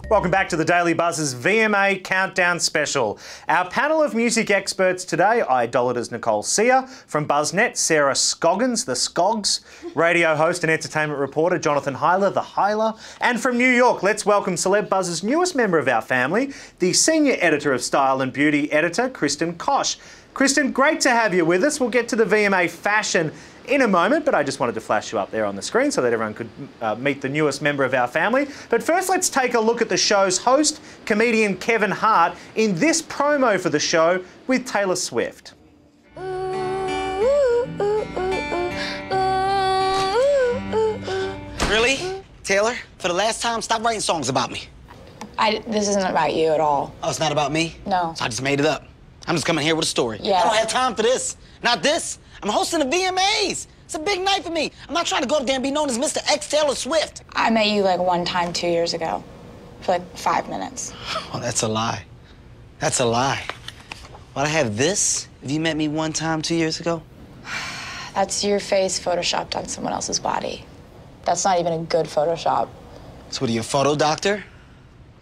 Welcome back to the Daily Buzz's VMA Countdown Special. Our panel of music experts today, idolatrous Nicole Sear, from BuzzNet, Sarah Scoggins, the Scogs, radio host and entertainment reporter Jonathan Hyler, the Hyler, and from New York, let's welcome Celeb Buzz's newest member of our family, the senior editor of Style and Beauty editor, Kristen Koch. Kristen, great to have you with us. We'll get to the VMA fashion in a moment, but I just wanted to flash you up there on the screen so that everyone could meet the newest member of our family. But first, let's take a look at the show's host, comedian Kevin Hart, in this promo for the show with Taylor Swift. Really? Taylor, for the last time, stop writing songs about me. This isn't about you at all. Oh, it's not about me? No. So I just made it up. I'm just coming here with a story. Yeah. I don't have time for this. Not this. I'm hosting the VMAs. It's a big night for me. I'm not trying to go up there and be known as Mr. X Taylor Swift. I met you like one time 2 years ago for like 5 minutes. Oh, that's a lie. That's a lie. Would I have this if you met me one time 2 years ago? That's your face photoshopped on someone else's body. That's not even a good Photoshop. So what are you, a photo doctor?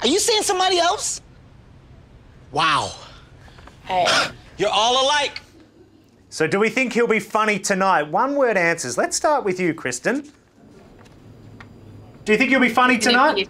Are you seeing somebody else? Wow. Hey. You're all alike. So do we think he'll be funny tonight? One-word answers. Let's start with you, Kristen. Do you think he'll be funny tonight?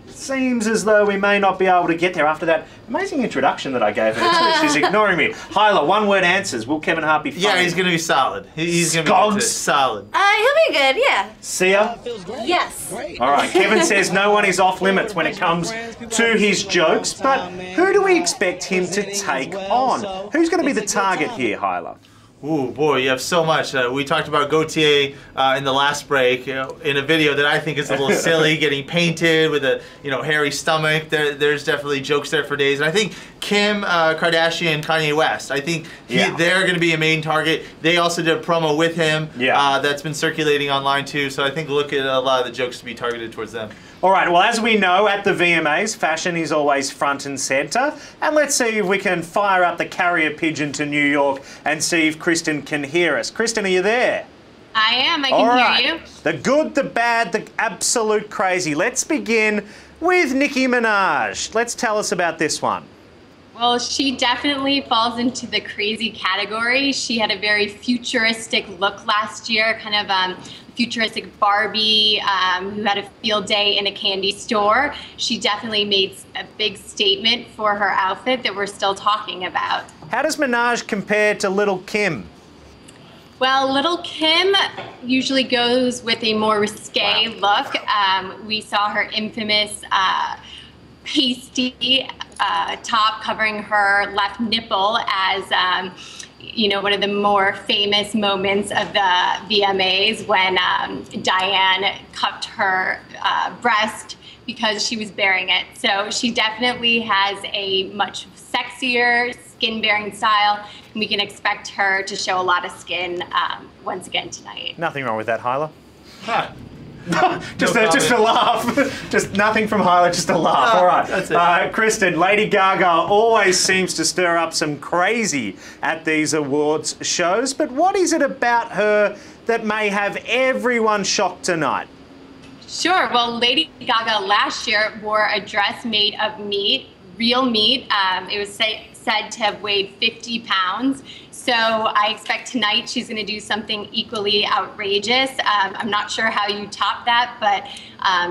Seems as though we may not be able to get there after that amazing introduction that I gave her. She's ignoring me. Hyla, one-word answers. Will Kevin Hart be funny? Yeah, he's going to be solid. He's going to be solid. He'll be good, yeah. Sia? Yes. All right, Kevin says no one is off limits when it comes to his jokes, but who do we expect him to take on? Who's going to be the target here, Hyla? Ooh, boy, you have so much. We talked about Gaultier in the last break, in a video that I think is a little silly, getting painted with a hairy stomach. There's definitely jokes there for days. And I think Kim Kardashian and Kanye West, I think they're going to be a main target. They also did a promo with him that's been circulating online too. So I think look at a lot of the jokes to be targeted towards them. All right, well, as we know at the VMAs, fashion is always front and centre. And let's see if we can fire up the carrier pigeon to New York and see if Kristen can hear us. Kristen, are you there? I am. I can hear you. The good, the bad, the absolute crazy. Let's begin with Nicki Minaj. Let's tell us about this one. Well, she definitely falls into the crazy category. She had a very futuristic look last year, kind of futuristic Barbie who had a field day in a candy store. She definitely made a big statement for her outfit that we're still talking about. How does Minaj compare to Lil Kim? Well, Lil Kim usually goes with a more risque look. We saw her infamous pasty top covering her left nipple as one of the more famous moments of the VMAs when Diane cupped her breast because she was bearing it. So she definitely has a much sexier skin-bearing style, and we can expect her to show a lot of skin once again tonight. Nothing wrong with that, Hyla. Huh. just a laugh. Just nothing from Hyla, just a laugh. All right. That's it. Kristen, Lady Gaga always seems to stir up some crazy at these awards shows, but what is it about her that may have everyone shocked tonight? Sure. Well, Lady Gaga last year wore a dress made of meat, real meat. It was said to have weighed 50 pounds. So I expect tonight she's going to do something equally outrageous. I'm not sure how you top that, but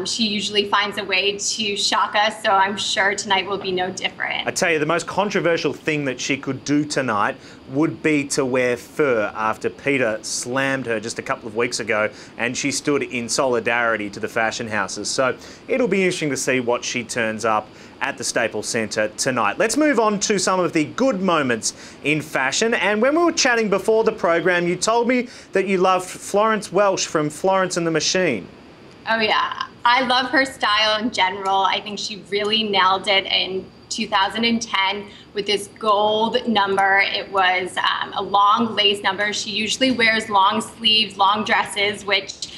she usually finds a way to shock us, so I'm sure tonight will be no different. I tell you, the most controversial thing that she could do tonight would be to wear fur after Peter slammed her just a couple of weeks ago, and she stood in solidarity to the fashion houses. So it'll be interesting to see what she turns up at the Staples Centre tonight. Let's move on to some of the good moments in fashion. And when we were chatting before the program, you told me that you loved Florence Welch from Florence and the Machine. Oh yeah, I love her style in general. I think she really nailed it in 2010 with this gold number. It was a long lace number. She usually wears long sleeves, long dresses, which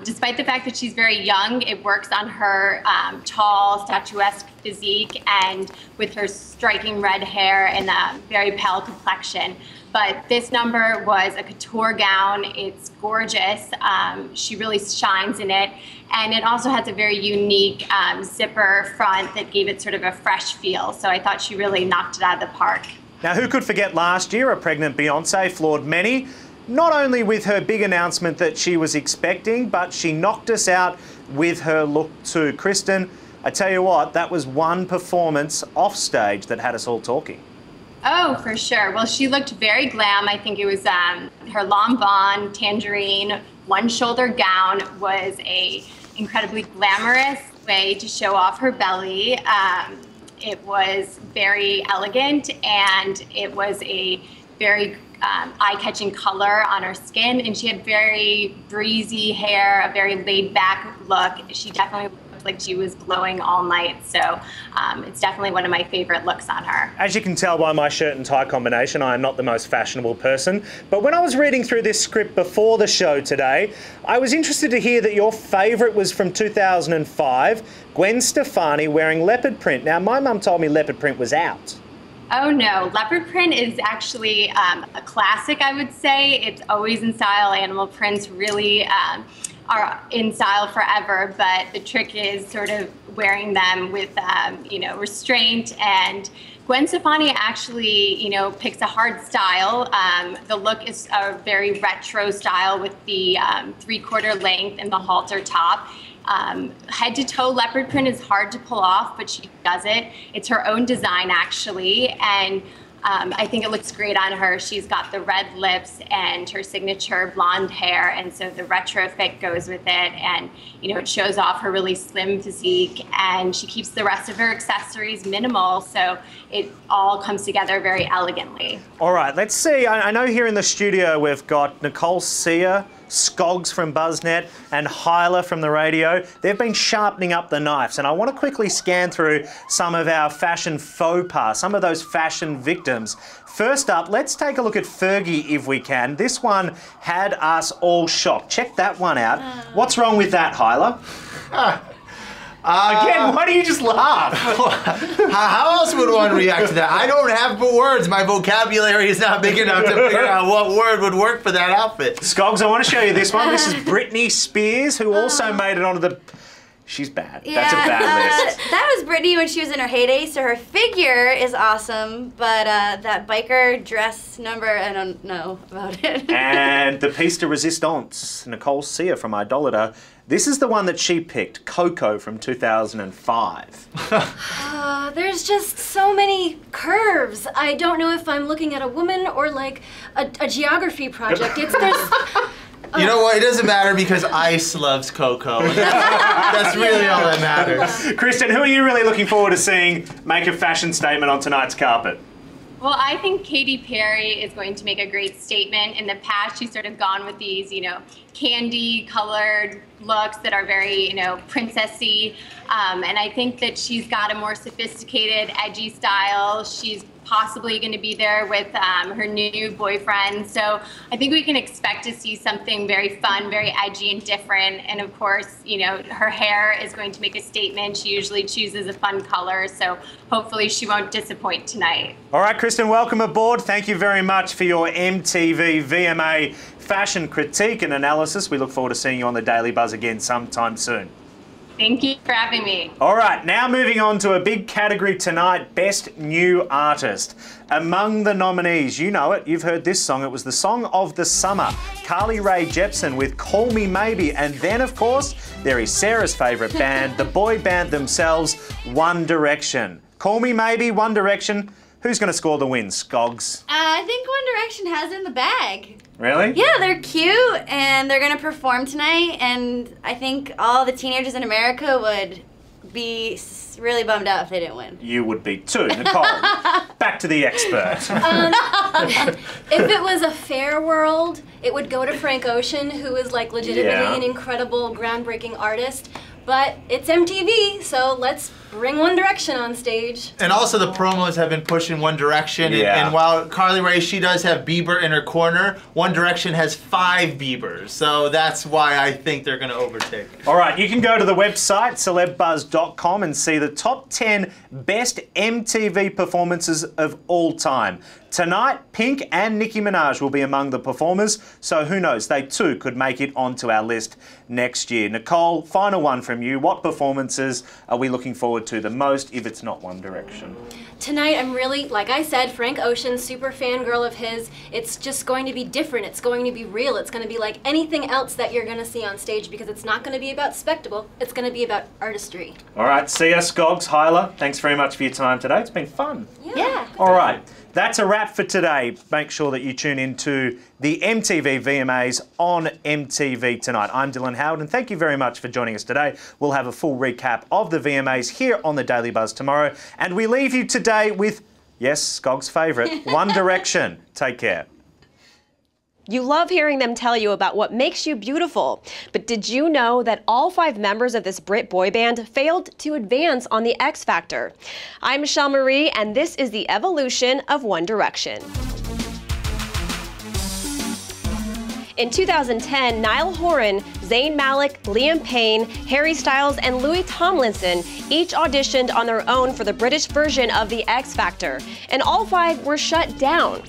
despite the fact that she's very young, it works on her tall, statuesque physique and with her striking red hair and a very pale complexion. But this number was a couture gown. It's gorgeous. She really shines in it. And it also has a very unique zipper front that gave it sort of a fresh feel. So I thought she really knocked it out of the park. Now, who could forget last year a pregnant Beyonce floored many, not only with her big announcement that she was expecting, but she knocked us out with her look too. Kristen, I tell you what, that was one performance off stage that had us all talking. Oh, for sure. Well, she looked very glam. I think it was her long blonde, tangerine, one-shoulder gown was a incredibly glamorous way to show off her belly. It was very elegant, and it was a very eye-catching color on her skin, and she had very breezy hair, a very laid-back look. She definitely looked like she was glowing all night, so it's definitely one of my favorite looks on her. As you can tell by my shirt and tie combination, I am not the most fashionable person, but when I was reading through this script before the show today, I was interested to hear that your favourite was from 2005, Gwen Stefani wearing leopard print. Now, my mum told me leopard print was out. Oh no, leopard print is actually a classic, I would say. It's always in style. Animal prints really are in style forever, but the trick is sort of wearing them with, restraint. And Gwen Stefani actually, picks a hard style. The look is a very retro style with the 3/4 length and the halter top. Head to toe leopard print is hard to pull off, but she does it. It's her own design, actually, and I think it looks great on her. She's got the red lips and her signature blonde hair, and so the retro fit goes with it, and it shows off her really slim physique, and she keeps the rest of her accessories minimal, so it all comes together very elegantly. All right, let's see. I know here in the studio we've got Nicole Sia, Scogs from BuzzNet, and Hyla from the radio. They've been sharpening up the knives, and I want to quickly scan through some of our fashion faux pas, some of those fashion victims. First up, let's take a look at Fergie if we can. This one had us all shocked. Check that one out. What's wrong with that, Hyla? Again, why do you just laugh? How else would one react to that? I don't have words. My vocabulary is not big enough to figure out what word would work for that outfit. Scogs, I want to show you this one. This is Britney Spears, who also made it onto the... She's bad. Yeah, that's a bad list. That was Britney when she was in her heyday, so her figure is awesome, but that biker dress number, I don't know about it. And the piece de resistance, Nicole Sia from Idolater. This is the one that she picked, Coco from 2005. There's just so many curves. I don't know if I'm looking at a woman or like a geography project. You know what? It doesn't matter because Ice loves Coco. That's really all that matters. Kristen, who are you really looking forward to seeing make a fashion statement on tonight's carpet? Well, I think Katy Perry is going to make a great statement. In the past, she's sort of gone with these, candy-colored looks that are very, princessy. And I think that she's got a more sophisticated, edgy style. She's possibly going to be there with her new boyfriend. So I think we can expect to see something very fun, very edgy and different. And of course, her hair is going to make a statement. She usually chooses a fun color. So hopefully she won't disappoint tonight. All right, Kristen, welcome aboard. Thank you very much for your MTV VMA fashion critique and analysis. We look forward to seeing you on the Daily Buzz again sometime soon. Thank you for having me. All right, now moving on to a big category tonight, Best New Artist. Among the nominees, you know it, you've heard this song. It was the song of the summer. Carly Rae Jepsen with Call Me Maybe. And then, of course, there is Sarah's favourite band, the boy band themselves, One Direction. Call Me Maybe, One Direction. Who's going to score the win, Scogs? I think One Direction has it in the bag. Really? Yeah, they're cute, and they're going to perform tonight, and I think all the teenagers in America would be really bummed out if they didn't win. You would be too. Nicole, back to the expert. If it was a fair world, it would go to Frank Ocean, who is like legitimately an incredible, groundbreaking artist. But it's MTV, so let's bring One Direction on stage. And also the promos have been pushing One Direction. And while Carly Rae, she does have Bieber in her corner, One Direction has 5 Biebers. So that's why I think they're going to overtake. All right, you can go to the website, celebbuzz.com, and see the top 10 best MTV performances of all time. Tonight, Pink and Nicki Minaj will be among the performers, so who knows, they too could make it onto our list next year. Nicole, final one from you. What performances are we looking forward to the most if it's not One Direction? Tonight, I'm really, like I said, Frank Ocean, super fangirl of his. It's just going to be different. It's going to be real. It's going to be like anything else that you're going to see on stage because it's not going to be about spectacle. It's going to be about artistry. All right, see ya, Scogs, Hyla. Thanks very much for your time today. It's been fun. Yeah. All right, that's a wrap for today. Make sure that you tune in to the MTV VMAs on MTV tonight. I'm Dylan Howard, and thank you very much for joining us today. We'll have a full recap of the VMAs here on the Daily Buzz tomorrow. And we leave you today with, yes, Scogg's favourite, One Direction. Take care. You love hearing them tell you about what makes you beautiful. But did you know that all 5 members of this Brit boy band failed to advance on the X Factor? I'm Michelle Marie, and this is the evolution of One Direction. In 2010, Niall Horan, Zayn Malik, Liam Payne, Harry Styles, and Louis Tomlinson each auditioned on their own for the British version of the X Factor, and all 5 were shut down.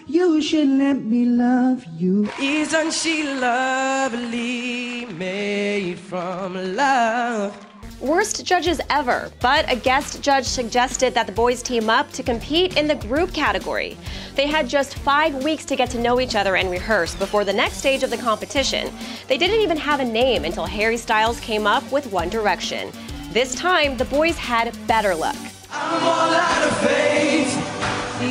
You should let me love you. Isn't she lovely, made from love? Worst judges ever, but a guest judge suggested that the boys team up to compete in the group category. They had just 5 weeks to get to know each other and rehearse before the next stage of the competition. They didn't even have a name until Harry Styles came up with One Direction. This time, the boys had better luck. I'm all out of faith.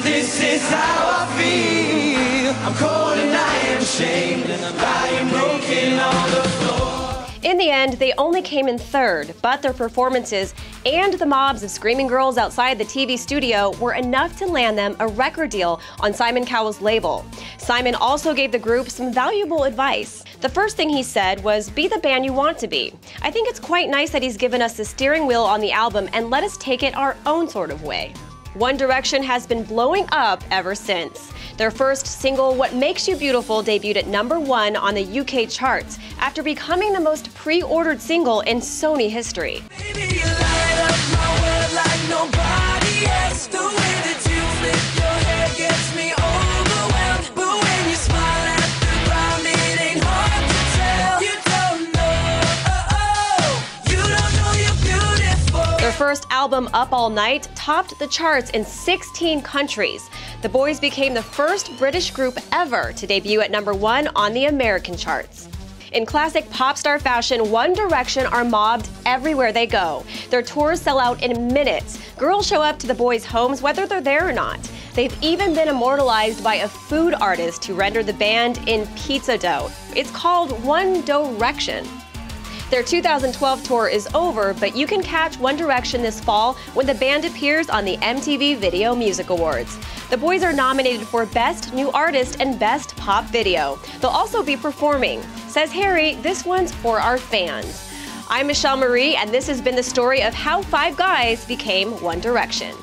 This is how I feel. I'm cold and I am ashamed, and I am broken on the floor. In the end, they only came in 3rd, but their performances and the mobs of screaming girls outside the TV studio were enough to land them a record deal on Simon Cowell's label. Simon also gave the group some valuable advice. The first thing he said was, be the band you want to be. I think it's quite nice that he's given us the steering wheel on the album and let us take it our own sort of way. One Direction has been blowing up ever since. Their first single, What Makes You Beautiful, debuted at #1 on the UK charts after becoming the most pre-ordered single in Sony history. Baby, you light up my world like nobody else. The way that you flip your hair gets me overwhelmed. But when you smile at the ground, it ain't hard to tell. You don't know you're beautiful. Their first album, Up All Night, topped the charts in 16 countries. The boys became the first British group ever to debut at #1 on the American charts. In classic pop star fashion, One Direction are mobbed everywhere they go. Their tours sell out in minutes. Girls show up to the boys' homes whether they're there or not. They've even been immortalized by a food artist who rendered the band in pizza dough. It's called One Direction. Their 2012 tour is over, but you can catch One Direction this fall when the band appears on the MTV Video Music Awards. The boys are nominated for Best New Artist and Best Pop Video. They'll also be performing. Says Harry, this one's for our fans. I'm Michelle Marie, and this has been the story of how 5 guys became One Direction.